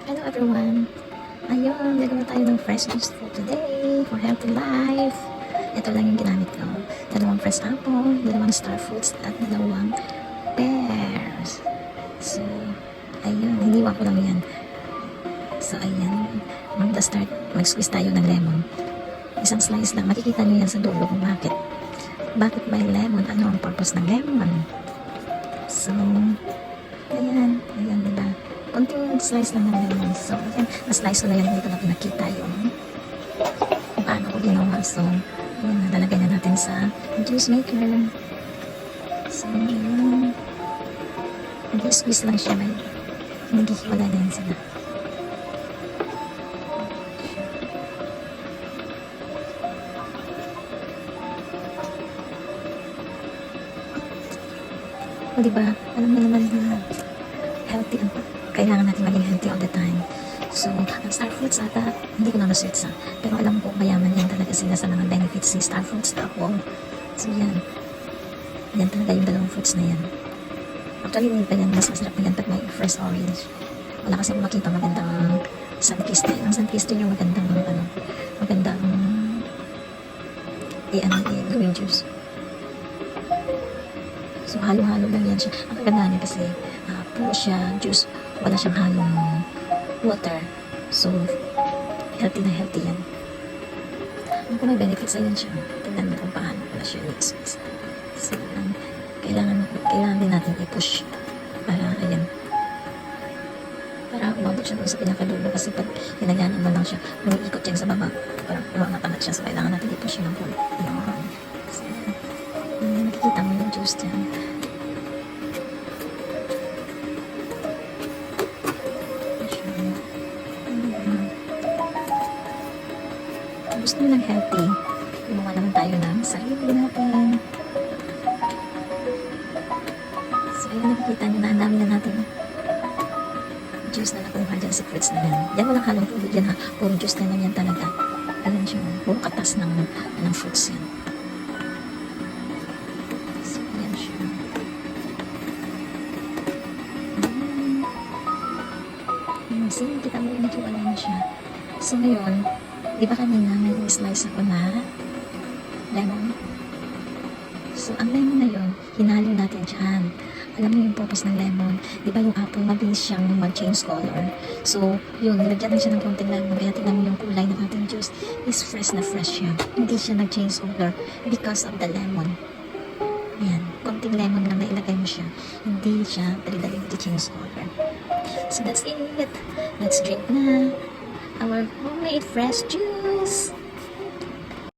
Hello everyone! Ayun, gagawa tayo ng fresh juice for today, for healthy life. Ito lang yung ginamit ko. Dalawang fresh apple, dalawang star fruits, at dalawang pears. So, ayun, hiniwa ko lang yan. So, ayan, mag-start, mag-squeeze tayo ng lemon. Isang slice lang, makikita nyo yan sa dulo kung bakit. Bakit may lemon? Ano ang purpose ng lemon? So, ayan, diba? Konting slice lang ng lemon. So, ayan, na-slice ko na yan. Dito na pinakita yung kung paano ko ginawa. So, ayan, nalalagay na natin sa juice maker. So, ayan. Nag-squeeze lang siya. Naghihiwala na yan sila. O, diba? Alam mo naman na healthy ang kailangan natin maging healthy all the time. So, ang star fruits ata, hindi ko na research pero alam ko mayaman yan talaga sila sa mga benefits ng star fruits, apple. So, yan. Yan talaga yung dalawang fruits na yan. Actually, hindi pa yan. Mas masarap na yan pag may fresh orange. Wala kasi makita magandang sunkist. Ang sunkist yung magandang, magandang green juice. So, halo-halo lang yan siya. Ang kagandahan niya kasi, puro siya juice. Wala siyang halong water. So, healthy na healthy yan. Kung may benefits, ayun siya. Tingnan mo kung paano pala siya mix. So, kailangan din natin i-push para, ayan, para umabot siya doon sa pinakadulo. Kasi pag hinaganan mo lang siya, umiikot yan sa baba. Parang umangat-angat siya. So, kailangan natin i-push yun ng pulo. So, nakikita mo yung juice dyan. Gusto nyo lang healthy, gumawa naman tayo ng sarili natin. So, ayun, nakikita nyo na ang dami na natin juice na nakuha dyan sa fruits na yan. Yan walang halong tubig yan ha, puro juice na yan talaga. Ayun siya, puro katas ng fruits yan. So, ayan siya. So, kita mo medyo wala na siya. So, ngayon, di ba kanina may slice ako na lemon? So, ang lemon na yun, hinalo natin dyan. Alam mo yung purpose ng lemon? Di ba yung apple, mabilis siyang mag-change color? So, yun, nilagyan din siya ng konting lemon. Kaya tingnan mo yung kulay ng ating juice is fresh na fresh siya. Hindi siya nag-change color because of the lemon. Yan, konting lemon lang na ilagay mo siya. Hindi siya dali-dali mag-change color. So, that's it. Let's drink na our homemade fresh juice.